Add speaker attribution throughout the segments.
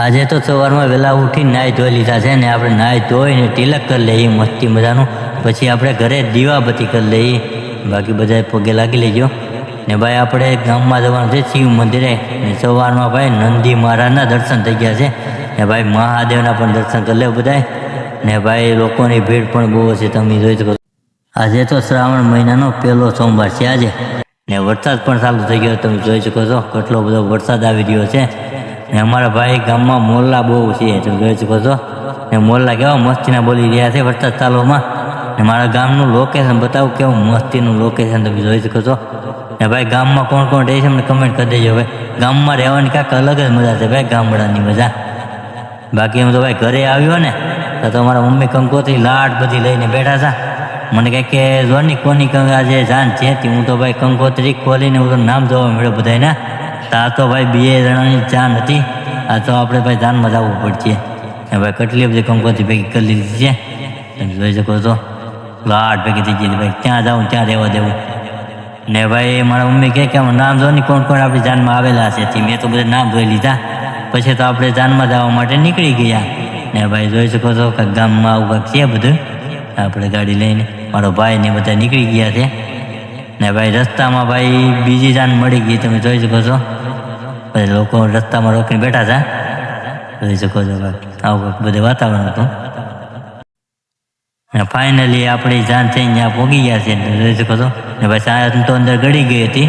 Speaker 1: આજે તો સવારમાં વહેલા ઉઠીને નાહી ધોઈ લીધા છે ને આપણે નાહી ધોઈને તિલક કરી લઈએ મસ્તી મજાનું. પછી આપણે ઘરે દીવાબત્તી કરી લઈએ. બાકી બધા પગે લાગી લેજો ને ભાઈ આપણે ગામમાં જવાનું છે શિવ મંદિરે ને સવારમાં ભાઈ નંદી મહારાજના દર્શન થઈ ગયા છે ને ભાઈ મહાદેવના પણ દર્શન કરી લે બધાય ને ભાઈ લોકોની ભીડ પણ બહુ છે તમે જોઈ શકો. આજે તો શ્રાવણ મહિનાનો પહેલો સોમવાર છે આજે ને વરસાદ પણ ચાલુ થઈ ગયો તમે જોઈ શકો છો કેટલો બધો વરસાદ આવી રહ્યો છે ને અમારા ભાઈ ગામમાં મોરલા બહુ છે તમે જોઈ શકો છો ને મોરલા કેવા મસ્તીના બોલી રહ્યા છે વરસાદ ચાલુમાં ને મારા ગામનું લોકેશન બતાવું કેવું મસ્તીનું લોકેશન તમે જોઈ શકો છો ને ભાઈ ગામમાં કોણ કોણ રહે છે મને કમેન્ટ કરી દેજો. ભાઈ ગામમાં રહેવાની કાંઈક અલગ જ મજા છે ભાઈ ગામડાની મજા. બાકી હું તો ભાઈ ઘરે આવ્યો ને તો મારા મમ્મી કંકોત્રી લાડ બધી લઈને બેઠા હતા. મને કહે કે જોની કોની આજે જાન છે હું તો ભાઈ કંકોત્રી ખોલીને હું તો નામ જોવા મળ્યો બધાને. તો આ તો ભાઈ 2 જણાની જાન હતી. આ તો આપણે ભાઈ જાનમાં જવું પડશે ને ભાઈ કેટલી બધી કંકોત્રી ભેગી કરી લીધી છે તમે જોઈ શકો છો. લાડ ભેગી થઈ ગઈ ભાઈ ત્યાં જાઉં ત્યાં રહેવા દેવું ને ભાઈ મારા મમ્મી કહે કે આમાં નામ જોની કોણ કોણ આપણી જાનમાં આવેલા છે. મેં તો બધા નામ જોઈ લીધા. પછી તો આપણે જાનમાં જવા માટે નીકળી ગયા ને ભાઈ જોઈ શકો છો કે ગામમાં આવું કાંઈક છે બધું. આપણે ગાડી લઈને મારો ભાઈ ને બધા નીકળી ગયા છે ને ભાઈ રસ્તામાં ભાઈ બીજી જાન મળી ગઈ તમે જોઈ શકો છો. પછી લોકો રસ્તામાં રોકીને બેઠા હતા જોઈ શકો છો ભાઈ આવું બધું વાતાવરણ હતું ને ફાઇનલી આપણી જાન થઈને ત્યાં પહોંચી ગયા છે જોઈ શકો છો ને ભાઈ સાયદ તો અંદર ગળી ગઈ હતી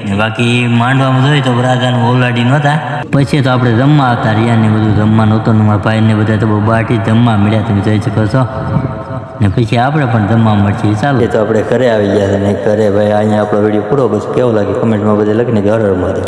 Speaker 1: ને બાકી માંડવામાં જોઈએ તો રાજાનું ઓલાડી નહોતા. પછી તો આપણે જમવા આવતા રહ્યા ને બધું જમવાનું હતું ને મારા ભાઈને બધા તો બહુ બાટી જમવા મળ્યા તમે જોઈ શકો છો ને પછી આપણે પણ જમવા મળશે. ચાલો તો આપણે ઘરે આવી ગયા ને ઘરે ભાઈ અહીંયા આપણો વિડીયો પૂરો બસ કેવો લાગે કમેન્ટમાં બધે લખીને હર હર મહાદેવ.